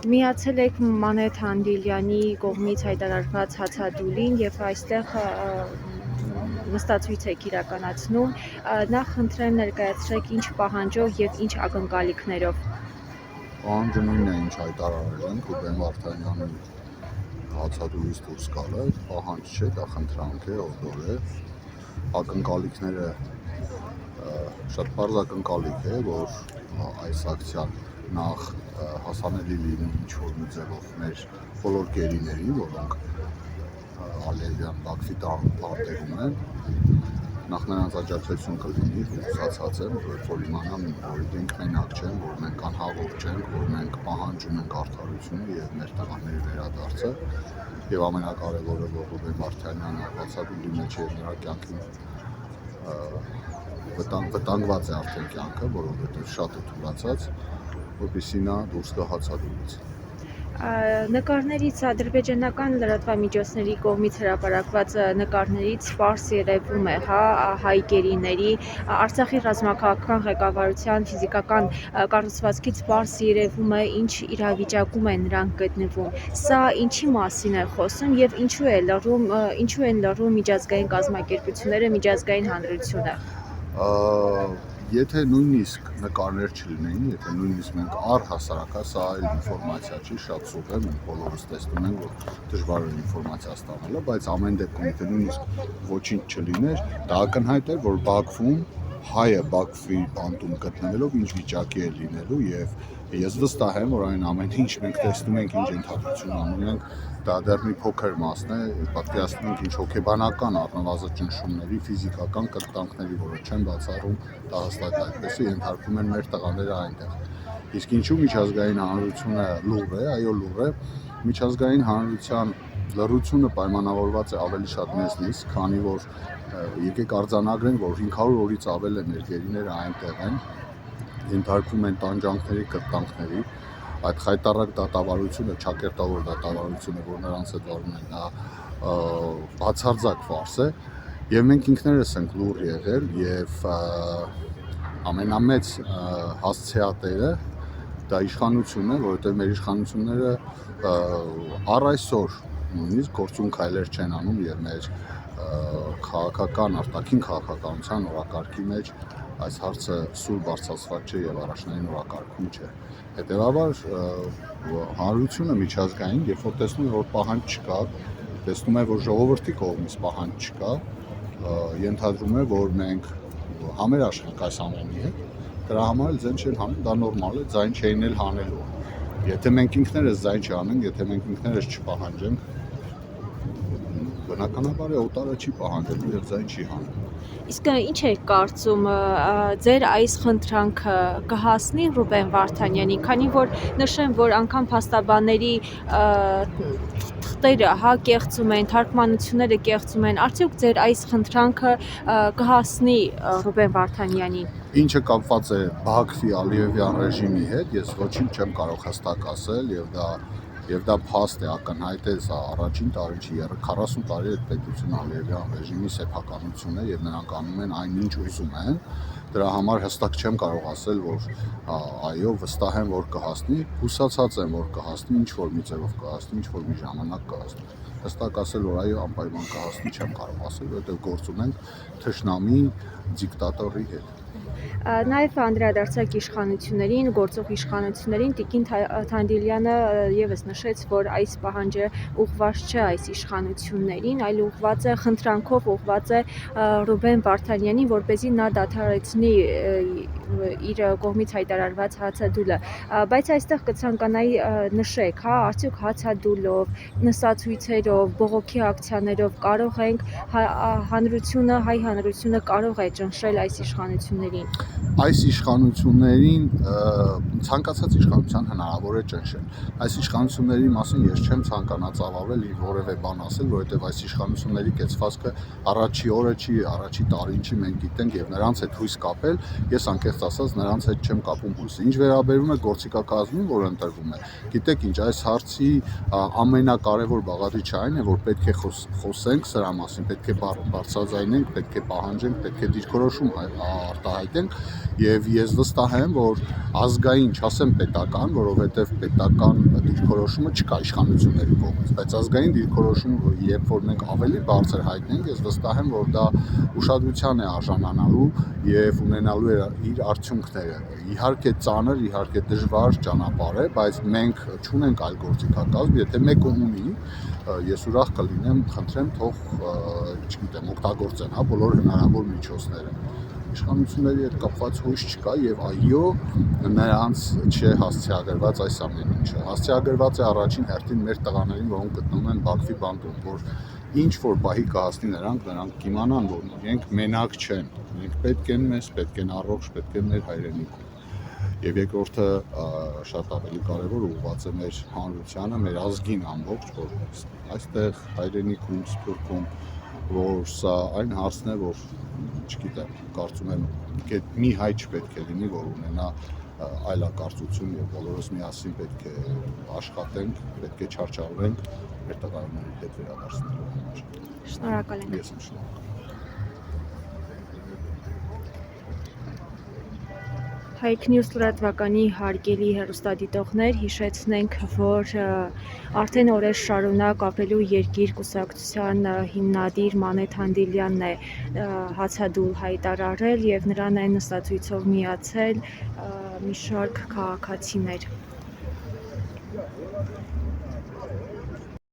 Միացել եք Մանեթ Հանդիլյանի կողմից հայտարարված հացադուլին եւ այստեղ նստածույց եք իրականացնում, նախ խնդրեմ ներկայացրեք ինչ պահանջով եւ ինչ ակնկալիքներով։ Պահանջը նույնն է, ինչ հայտարարել ենք, Ռուբեն Վարդանյանի հացադուլից դուրս գալը, պահանջ չէ, դա խնդրանք է, օրդոր է։ Ակնկալիքները շատ պարզ ակնկալիք է, որ այս ակցիան նախ հասանելի լինի ինչ-որ մի ձևով մեր բոլոր գերիներին, որոնք Ալիևյան Բաքվի տարտերում են, նախ նրանց աջակցություն կլինի, հուսացած եմ, որ իմանան, որ մենք մենակ չեն, որ մենք անհավոք չենք, որ մենք պահանջում ենք արդարությունը եւ մեր տղաների վերադարձը, եւ ամենակարևորը, որ Ռուբեն Վարդանյանը հացադուլի մեջ եւ նրա կյանքին վտանգված է արդեն կյանքը, որովհետեւ շատ է թուլացած, որպեսզի նա դուրս գա հացադուլից։ Նկարներից ադրբեջանական լրատվամիջոցների կողմից հրապարակված նկարներից պարզ երևում է, հայ գերիների, Արցախի ռազմաքաղաքական ղեկավարության ֆիզիկական կառուցվածքից պարզ երևում է, ինչ իրավիճակում են նրանք գտնվում։ Սա ինչի մասին է խոսում եւ ինչու են լռում միջազգային կազմակերպությունները, միջազգային հանրությունը։ Եթե նույնիսկ նկարներ չլինեին, եթե նույնիսկ մենք առհասարակա, սա այլ ինֆորմացիա չի, շատ սուղ է, մենք բոլորս տեսնում ենք, որ դժվար է ինֆորմացիա ստանալը, բայց ամեն դեպքում, եթե նույնիսկ ոչինչ չլիներ, դա ակնհայտ է, որ Բաքվում հայը Բաքվի բանտում գտնվելով ինչ վիճակի է լինելու եւ ես վստահ եմ, որ այն ամենը, ինչ մենք տեսնում ենք, ինչ ենթադրություն անում ենք, դա դեռ մի փոքր մասն է, պատկերացնում ենք ինչ հոգեբանական առնվազն ճնշումների, ֆիզիկական կրտանքների, որը չեն բացառում, դա հստակ այդպես է, ենթարկվում են մեր տղաները այնտեղ։ Իսկ ինչու միջազգային հանրությունը լուռ է, այո լուռ է, միջազգային հանրության լռությունը պայմանավորված է ավելի շատ մեզնից, քանի որ եկեք արձանագրենք, որ 500 օրից ավել է մեր գերիները այնտեղ են, ենթարկվում են տանջանքների, կրտանքների, այդ խայտառակ դատավարությունը, ճակերտավոր դատավարությունը, որ նրանց հետ վարում են, դա բացարձակ ֆարս է, եւ մենք ինքներս ենք լուռ եղել եւ ամենամեծ հասցեատերը դա իշխանությունն է, որովհետեւ մեր իշխանությունները առ այսօր նույնիսկ գործուն քայլեր չեն անում եւ մեր քաղաքական արտաքին քաղաքականության օրակարգի մեջ այս հարցը սուր բարձրացված չէ եւ առաջնային օրակարգում չէ։ Հետեւաբար հանրությունը միջազգային, երբ որ տեսնում է, որ պահանջ չկա, տեսնում է, որ ժողովրդի կողմից պահանջ չկա, ենթադրում է, որ մենք համերաշխ ենք այս ամենի հետ, դրա համար էլ ձայն չեն հանում, դա նորմալ է, ձայն չէին էլ հանելու։ Եթե մենք ինքներս ձայն չանենք, եթե մենք ինքներս չպահանջենք, բնականաբար է օտարը չի պահանջելու եւ ձայն չի հանում։ Իսկ ինչ եք կարծում, ձեր այս խնդրանքը կհասնի Ռուբեն Վարդանյանի, քանի որ նշեմ, որ անգամ փաստաբանների թղթերը կեղծում են, թարգմանությունները կեղծում են, արդյոք ձեր այս խնդրանքը կհասնի Ռուբեն Վարդանյանին։ Ինչը կապված է Բաքվի Ալիևյան ռեժիմի հետ, ես ոչինչ չեմ կարող հստակ ասել եւ դա փաստ է, ակնհայտ է, սա առաջին տարի չի, 40 տարի այդ պետություն Ալիևյան ռեժիմի սեփականությունն է եւ նրանք անում են այնինչ ուզում են։ Դրա համար հստակ չեմ կարող ասել, որ այո, վստահ եմ, որ կհասնի, հուսացած եմ, որ կհասնի, ինչ որ մի ձևով կհասնի, ինչ որ մի ժամանակ կհասնի։ Հստակ ասել, որ այո, անպայման կհասնի, չեմ կարող ասել, որովհետեւ գործում ենք թշնամի դիկտատորի հետ։ Նաև անդրադարձակ իշխանություններին, գործող իշխանություններին, Տիկին Թանդիլյանը եւս նշեց, որ այս պահանջը ուղղված չէ այս իշխանություններին, այլ ուղղված է խնդրանքով, ուղղված է Ռուբեն Վարդանյանին, որպեսզի նա դադարեցնի իր կողմից հայտարարված հացադուլը, բայց այստեղ կցանկանայի նշեք, արդյոք հացադուլով, նստածույցերով, բողոքի ակցիաներով կարող ենք հայ հանրությունը կարող է ճնշել այս իշխանություններին։ Այս իշխանություններին ցանկացած իշխանության հնարավոր է ճնշել։ Այս իշխանությունների մասին ես չեմ ցանկանա ծավալվել ή որևէ բան ասել, որովհետև այս իշխանությունների կեցվածքը առաջի օրը չի, առաջի տարին չի, մենք գիտենք եւ նրանց հետ հույս կապել, ես անկեղծ ասած նրանց հետ չեմ կապում հույսը։ Ինչ վերաբերում է գործիքակազմին, որ ընտրվում է, գիտեք ինչ, այս հարցի ամենակարևոր բաղադրիչը այն է, որ պետք է խոսենք սրա մասին, պետք է բարձրաձայնենք, պետք է պահանջենք, պետք է դիրքորոշում արտահայտենք արտահայտենք եւ ես վստահ եմ, որ ազգային, չասեմ պետական, որովհետեւ պետական դիրքորոշումը չկա իշխանությունների կողմից, բայց ազգային դիրքորոշումը, երբ որ մենք ավելի բարձր հայտնենք, ես վստահ եմ, որ դա ուշադրության է արժանանալու եւ ունենալու է իր արդյունքները։ Իհարկե ծանր, իհարկե դժվար ճանապարհ է, բայց մենք չունենք այլ գործիքակազմ, եթե մեկը ունի, ես ուրախ կլինեմ, խնդրեմ թող, չգիտեմ, օգտագործեն, հա, բոլոր հնարավոր միջոցները։ Իշխանությունների հետ կապված հույս չկա եւ այո, նրանց չէ հասցեագրված այս ամեն ինչը։ Հասցեագրված է առաջին հերթին մեր տղաներին, որոնք գտնվում են Բաքվի բանկում, որ ինչ որ պահի կհասնի նրանք կիմանան, որ իրենք մենակ չեն։ Իրենք պետք են մեզ, պետք են առողջ, պետք են մեր հայրենիքում։ Եվ երկրորդը շատ ավելի կարևոր ուղղված է մեր հանրությանը, մեր ազգին ամբողջ, որ այստեղ հայրենիքում, Սփյուռքում, որ սա այն հարցն է, որ չգիտեմ, կարծում եմ, մի հայ չպետք է լինի, որ ունենա այլակարծություն եւ բոլորս միասին պետք է աշխատենք, պետք է չարչարվենք մեր տղաների հետ վերադարձնելու համար։ Շնորհակալ եմ։ Ես եմ շնորհակալ։ Հայք Նյուզ լրատվականի հարգելի հեռուստադիտողներ, հիշեցնենք, որ արդեն օրեր շարունակ ապրելու երկիր կուսակցության հիմնադիր Մանեթ Հանդիլյանն է հացադուլ հայտարարել եւ նրան են նստածույցով միացել մի շարք քաղաքացիներ։